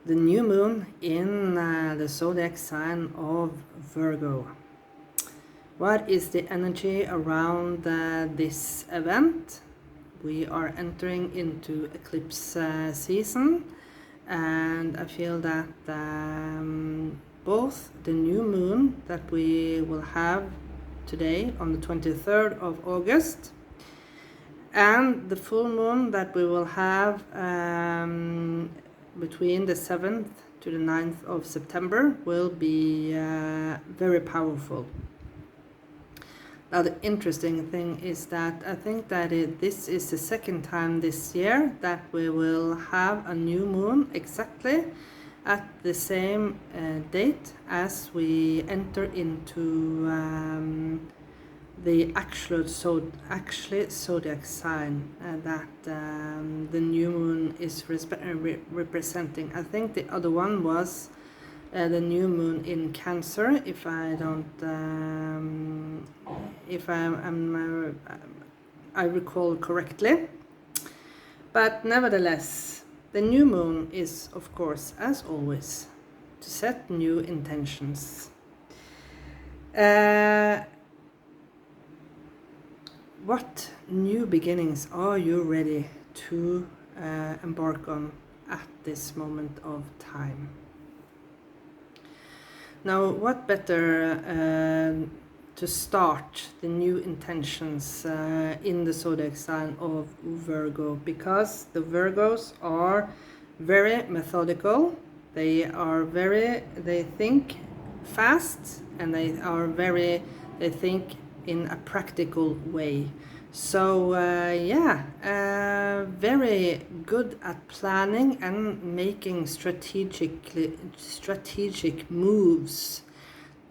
the new moon in the zodiac sign of Virgo. What is the energy around this event? We are entering into eclipse season, and I feel that both the new moon that we will have today on the 23rd of August and the full moon that we will have between the 7th to the 9th of September will be very powerful. Now the interesting thing is that I think that this is the second time this year that we will have a new moon exactly at the same date as we enter into the actual zodiac sign that the new moon is representing. I think the other one was the new moon in Cancer, if I recall correctly. But nevertheless, the new moon is, of course, as always, to set new intentions. What new beginnings are you ready to embark on at this moment of time? Now, what better to start the new intentions in the zodiac sign of Virgo, because the Virgos are very methodical, they think fast, and they think in a practical way. So very good at planning and making strategic moves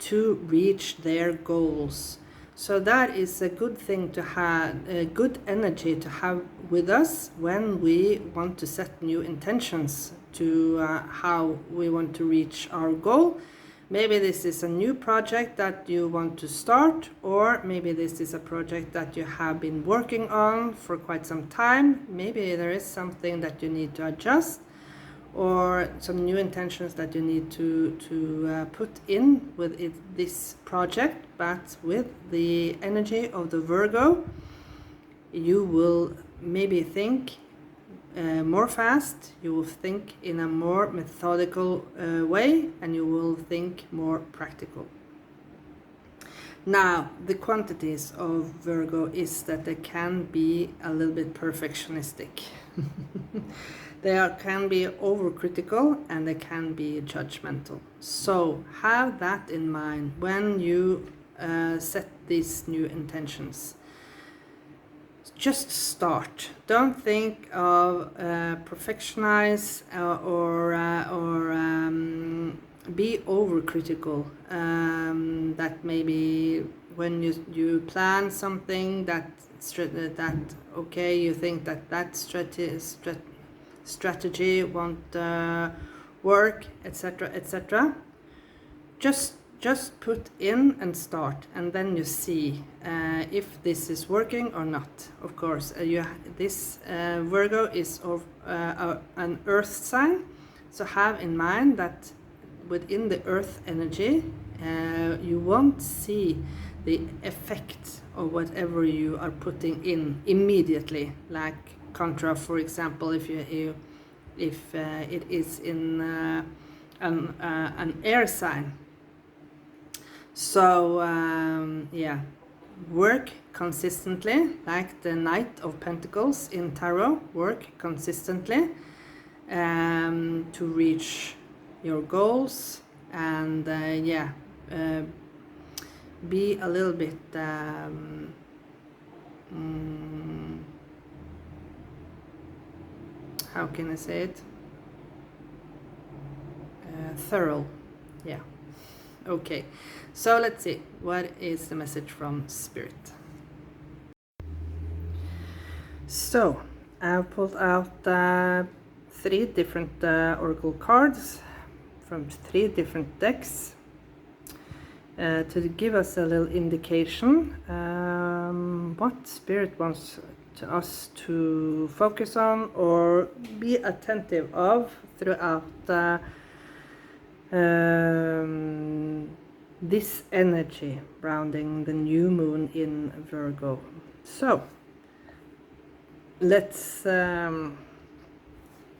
to reach their goals. So that is a good thing to have, a good energy to have with us when we want to set new intentions to how we want to reach our goal. Maybe this is a new project that you want to start, or maybe this is a project that you have been working on for quite some time. Maybe there is something that you need to adjust, or some new intentions that you need to put in with this project. But with the energy of the Virgo, you will maybe think more fast, you will think in a more methodical way, and you will think more practical. Now, the quantities of Virgo is that they can be a little bit perfectionistic. They can be overcritical, and they can be judgmental. So have that in mind when you set these new intentions. Just start. Don't think of perfectionize or be overcritical. That maybe when you plan something that okay, you think that strategy won't work, etc., etc. Just put in and start, and then you see if this is working or not. Of course, this Virgo is of an earth sign, so have in mind that within the earth energy, you won't see the effect of whatever you are putting in immediately. Like contra, for example, if it is in an air sign. So work consistently, like the Knight of Pentacles in Tarot. Work consistently to reach your goals, and be a little bit how can I say it? Thorough. Yeah. Okay, so let's see, what is the message from Spirit? So, I've pulled out 3 different oracle cards from 3 different decks to give us a little indication what Spirit wants to us to focus on or be attentive of throughout this energy rounding the new moon in Virgo. So let's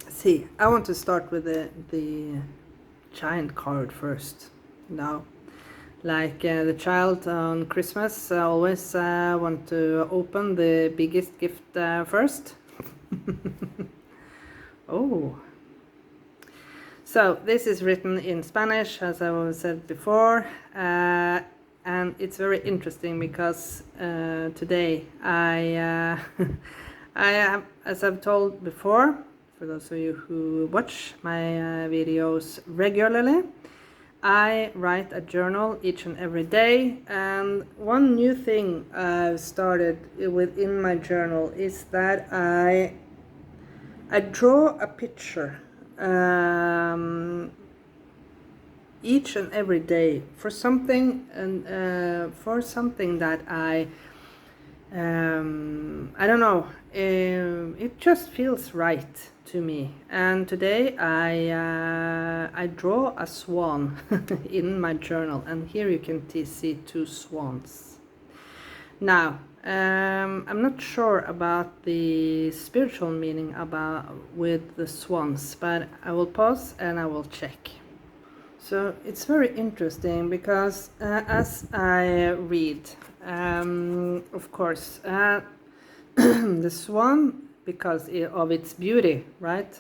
see. I want to start with the giant card first. Now, like the child on Christmas, I always want to open the biggest gift first. Oh. So this is written in Spanish, as I said before, and it's very interesting because today I have, as I've told before, for those of you who watch my videos regularly, I write a journal each and every day, and one new thing I've started within my journal is that I draw a picture each and every day for something, and for something that I don't know, it just feels right to me. And today I draw a swan in my journal, and here you can see two swans. Now I'm not sure about the spiritual meaning with the swans, but I will pause and I will check. So it's very interesting because as I read, of course, the swan, because of its beauty, right?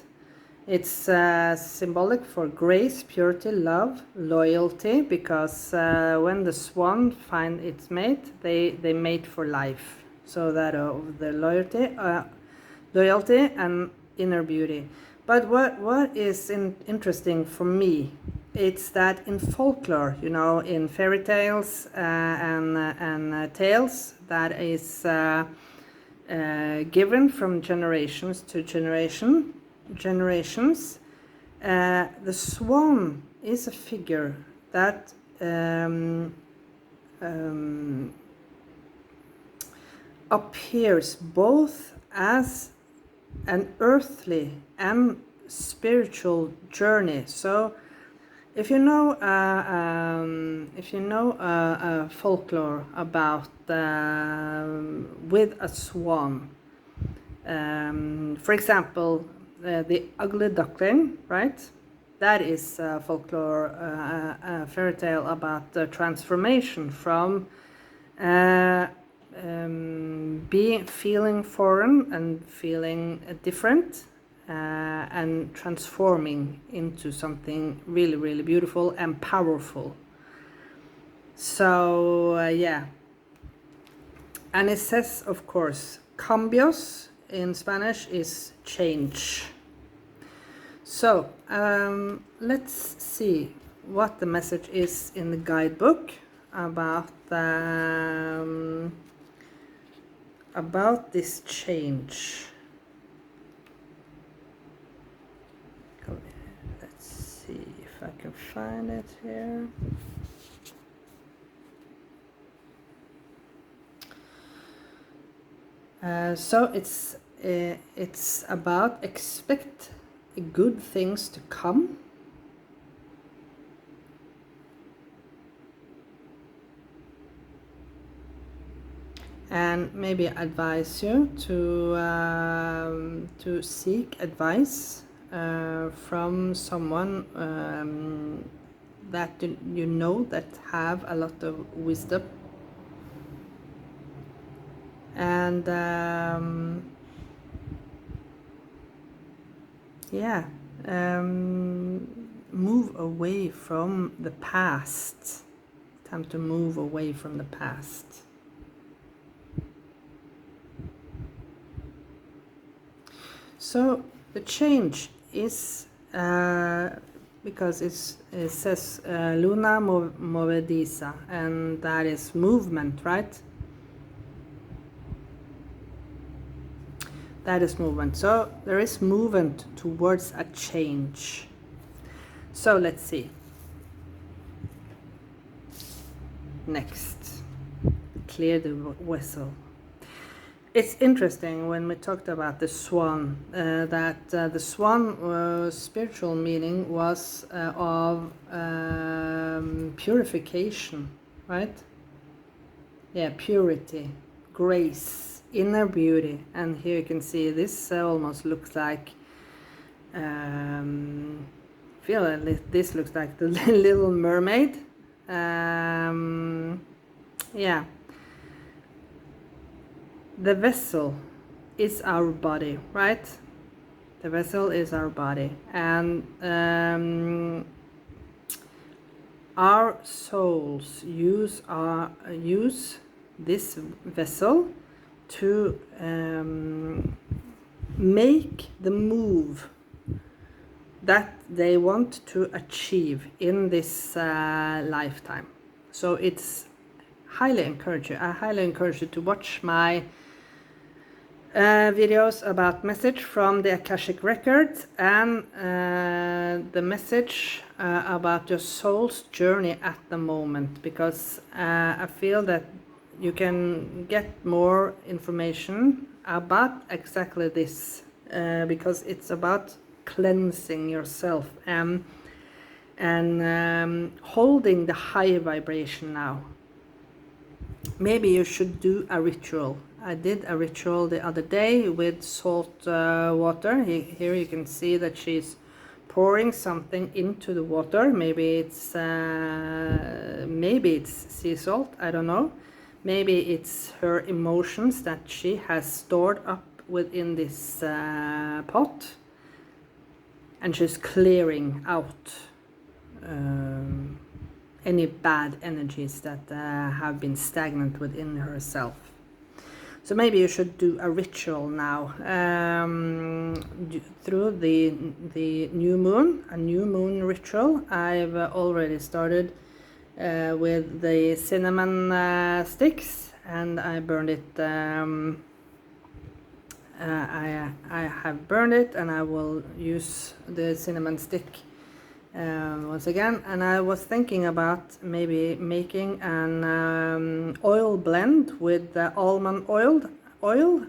It's symbolic for grace, purity, love, loyalty, because when the swan find its mate, they mate for life. So that of the loyalty and inner beauty. But what is interesting for me, it's that in folklore, you know, in fairy tales and tales that is given from generations to generations, the swan is a figure that appears both as an earthly and spiritual journey. So if you know folklore about with a swan, for example, the ugly duckling, right? That is folklore, a fairy tale about the transformation from feeling foreign and feeling different, and transforming into something really, really beautiful and powerful. So yeah, and it says, of course, cambios in Spanish is change. So let's see what the message is in the guidebook about this change. Let's see if I can find it here. So it's about expect good things to come. And maybe advise you to seek advice from someone that you know that have a lot of wisdom. And yeah, move away from the past. Time to move away from the past. So the change is because it says Luna Movediza, and that is movement, right? That is movement. So there is movement towards a change. So let's see. Next, clear the vessel. It's interesting when we talked about the swan, that the swan spiritual meaning was of purification, right? Yeah, purity, grace, inner beauty. And here you can see this almost looks like, feel like this looks like the Little Mermaid. Yeah. The vessel is our body, right? The vessel is our body, and our souls use this vessel to make the move that they want to achieve in this lifetime. So it's I highly encourage you to watch my videos about message from the Akashic Records and the message about your soul's journey at the moment, because I feel that you can get more information about exactly this, because it's about cleansing yourself and holding the high vibration now. Maybe you should do a ritual. I did a ritual the other day with salt water. Here you can see that she's pouring something into the water. Maybe it's sea salt, I don't know. Maybe it's her emotions that she has stored up within this pot, and she's clearing out any bad energies that have been stagnant within herself. So maybe you should do a ritual now through the new moon, a new moon ritual. I've already started with the cinnamon sticks, and I burned it. I have burned it, and I will use the cinnamon stick once again. And I was thinking about maybe making an oil blend with almond oil.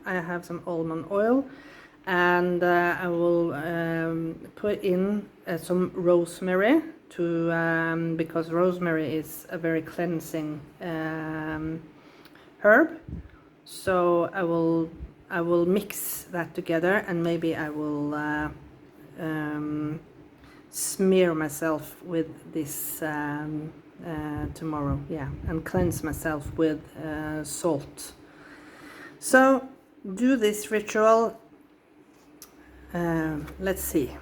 I have some almond oil, and I will put in some rosemary to because rosemary is a very cleansing herb. So I will mix that together, and maybe I will smear myself with this tomorrow, yeah, and cleanse myself with salt. So do this ritual. Let's see.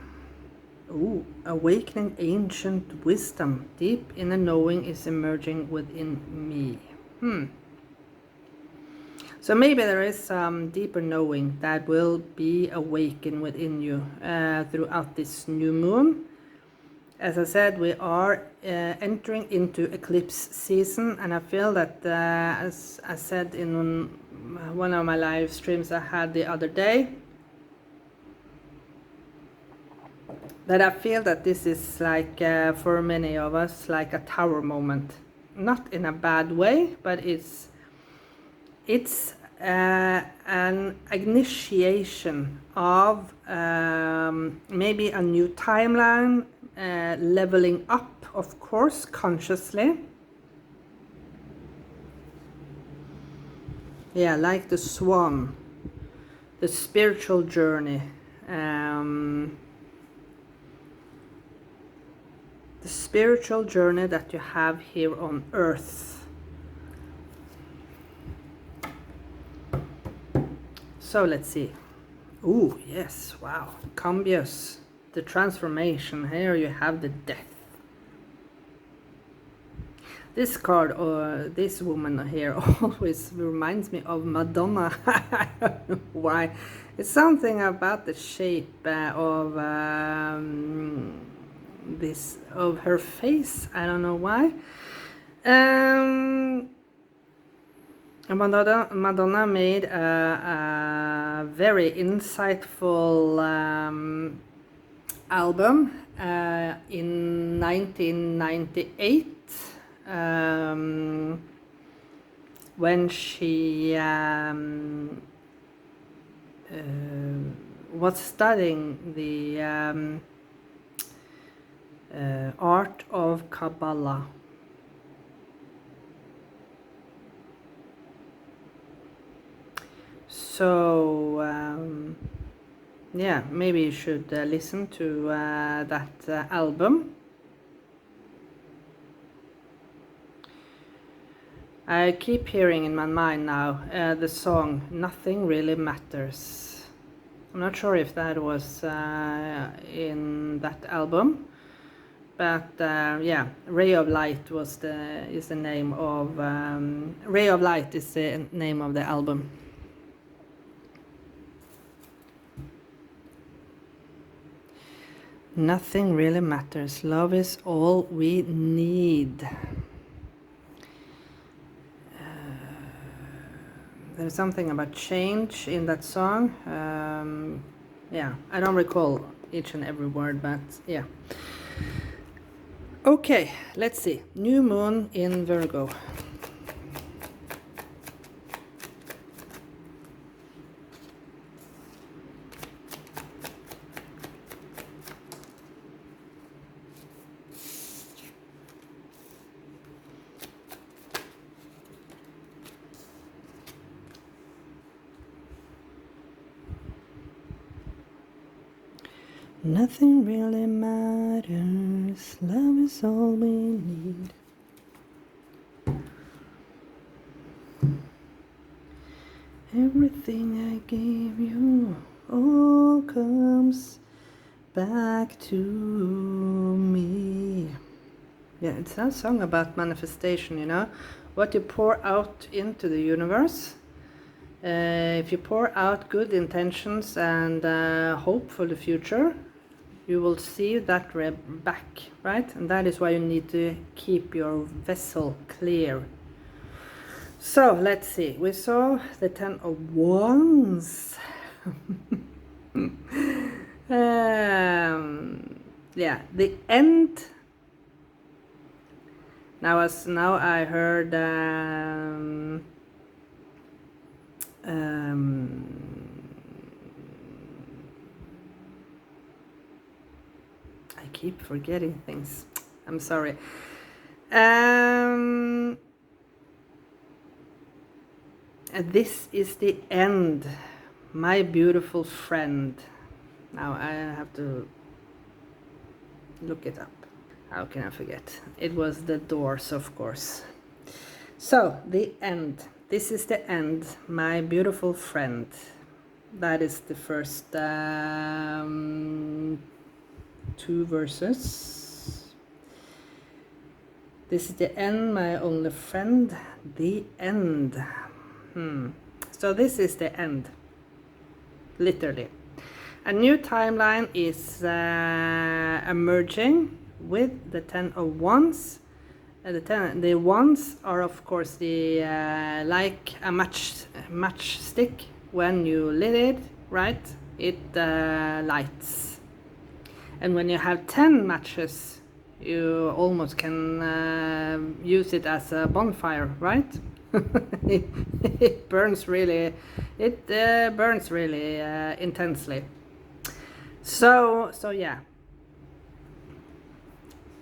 Ooh, awakening ancient wisdom. Deep inner knowing is emerging within me. So maybe there is some deeper knowing that will be awakened within you throughout this new moon. As I said, we are entering into eclipse season, and I feel that, as I said in one of my live streams I had the other day, that I feel that this is like, for many of us, like a tower moment. Not in a bad way, but it's an initiation of maybe a new timeline, leveling up, of course, consciously. Yeah, like the swan, the spiritual journey, the spiritual journey that you have here on earth. So let's see. Ooh, yes, wow. Cambios, the transformation. Here you have the death. This card, or this woman here, always reminds me of Madonna. I don't know why. It's something about the shape of her face. I don't know why. Madonna made a very insightful album in 1998, when she was studying the art of Kabbalah. So yeah, maybe you should listen to that album. I keep hearing in my mind now the song "Nothing Really Matters." I'm not sure if that was in that album, but yeah, "Ray of Light" is the name of "Ray of Light" is the name of the album. Nothing really matters. Love is all we need. There's something about change in that song. Yeah, I don't recall each and every word, but yeah. Okay, let's see. New moon in Virgo. Nothing really matters, love is all we need. Everything I gave you all comes back to me. Yeah, it's a song about manifestation, you know, what you pour out into the universe. If you pour out good intentions and hope for the future, you will see that back, right? And that is why you need to keep your vessel clear. So let's see. We saw the 10 of Wands. Yeah, the end. Now I heard. I keep forgetting things. I'm sorry. This is the end, my beautiful friend. Now I have to look it up. How can I forget? It was the Doors, of course. So, the end. This is the end, my beautiful friend. That is the first 2 verses. This is the end, my only friend. The end. So this is the end. Literally. A new timeline is emerging with the 10 of Wands. The wands are, of course, the like a matchstick. When you lit it, right, it lights. And when you have 10 matches, you almost can use it as a bonfire, right? It burns really intensely. So yeah,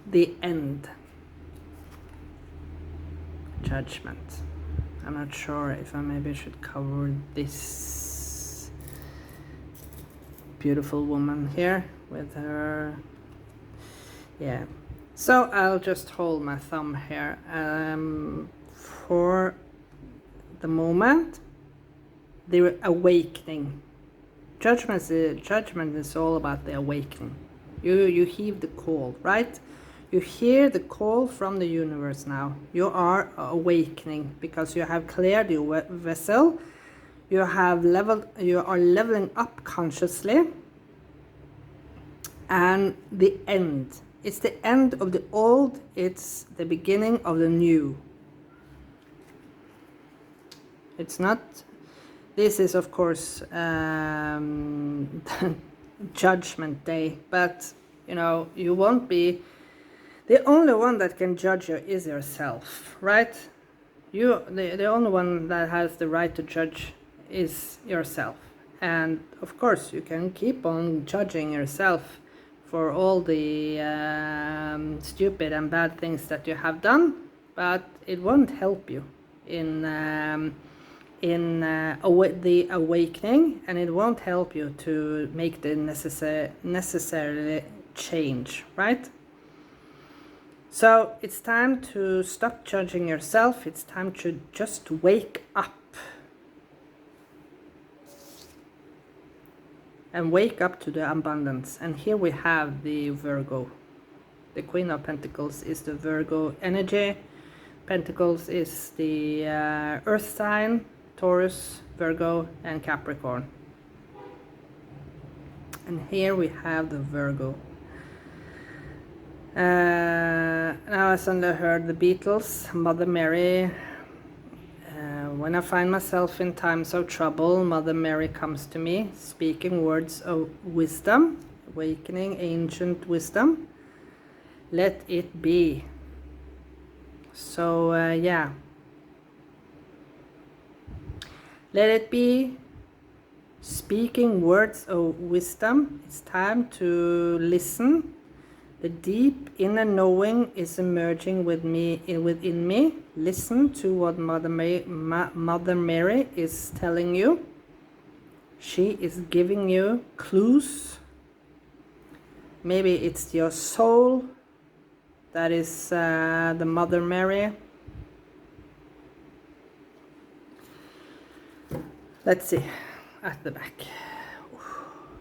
the end. Judgment. I'm not sure if I maybe should cover this beautiful woman here with her. Yeah. So I'll just hold my thumb here. For the moment, the awakening. Judgment is all about the awakening. You heed the call, right? You hear the call from the universe now. You are awakening because you have cleared your vessel. You are leveling up consciously. And the end. It's the end of the old. It's the beginning of the new. It's not. This is, of course, Judgment Day. But, you know, you won't be. The only one that can judge you is yourself, right? The only one that has the right to judge is yourself. And of course, you can keep on judging yourself for all the stupid and bad things that you have done, but it won't help you in the awakening, and it won't help you to make the necessary change, right? So it's time to stop judging yourself. It's time to just wake up. And wake up to the abundance. And here we have the Virgo. The Queen of Pentacles is the Virgo energy. Pentacles is the earth sign, Taurus, Virgo, and Capricorn. And here we have the Virgo. Now I suddenly heard the Beatles, Mother Mary. When I find myself in times of trouble, Mother Mary comes to me, speaking words of wisdom, awakening ancient wisdom. Let it be. So, yeah. Let it be. Speaking words of wisdom. It's time to listen. The deep inner knowing is emerging within me. Listen to what Mother Mary is telling you. She is giving you clues. Maybe it's your soul that is the Mother Mary. Let's see at the back.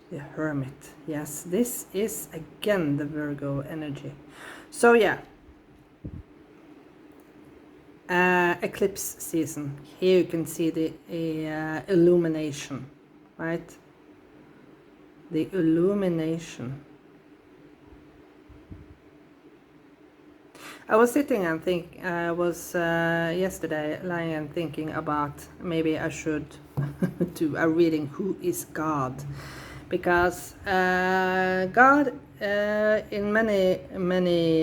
The Hermit. Yes, this is again the Virgo energy. So yeah, eclipse season. Here you can see the illumination, right? The illumination. I was sitting and yesterday lying and thinking about maybe I should do a reading, who is God? Because God in many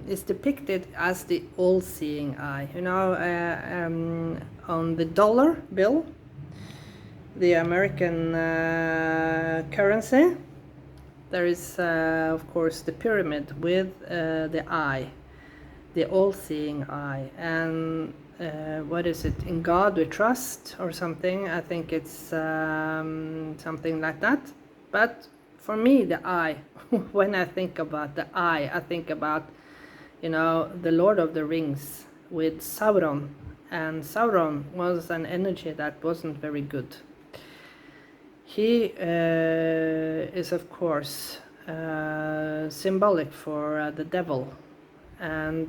is depicted as the all-seeing eye. You know, on the dollar bill, the American currency, there is of course the pyramid with the eye, the all-seeing eye. And what is it? In God we trust, or something. I think it's something like that. But for me, the eye, when I think about the eye, I think about, you know, the Lord of the Rings with Sauron. And Sauron was an energy that wasn't very good. He is of course symbolic for the devil. And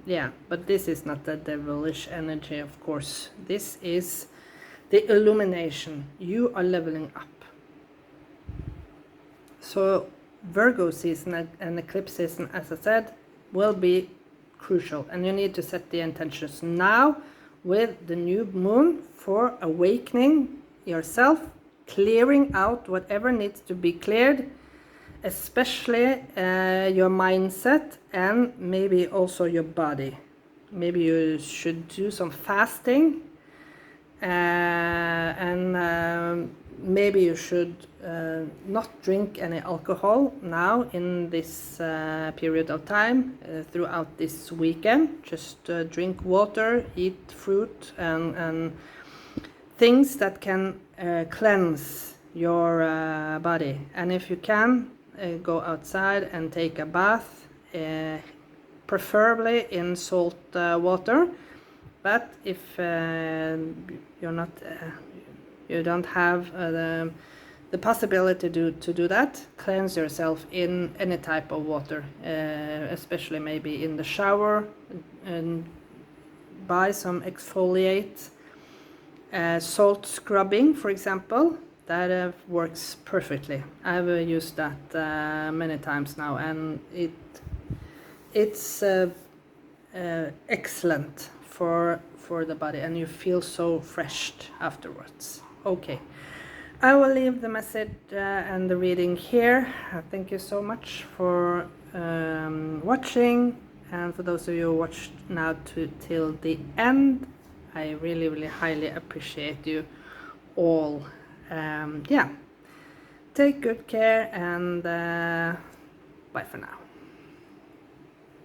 yeah, but this is not the devilish energy, of course. This is the illumination. You are leveling up. So Virgo season and eclipse season, as I said, will be crucial, and you need to set the intentions now with the new moon for awakening yourself, clearing out whatever needs to be cleared, especially your mindset and maybe also your body. Maybe you should do some fasting, and maybe you should not drink any alcohol now in this period of time throughout this weekend. Just drink water, eat fruit, and things that can cleanse your body. And if you can, go outside and take a bath, preferably in salt water. But if you're not, you don't have the possibility to do that, cleanse yourself in any type of water, especially maybe in the shower, and buy some exfoliate, salt scrubbing, for example. That works perfectly. I've used that many times now, and it's excellent for the body, and you feel so fresh afterwards. Okay, I will leave the message and the reading here. Thank you so much for watching, and for those of you who watched now till the end, I really highly appreciate you all. Yeah, take good care, and bye for now.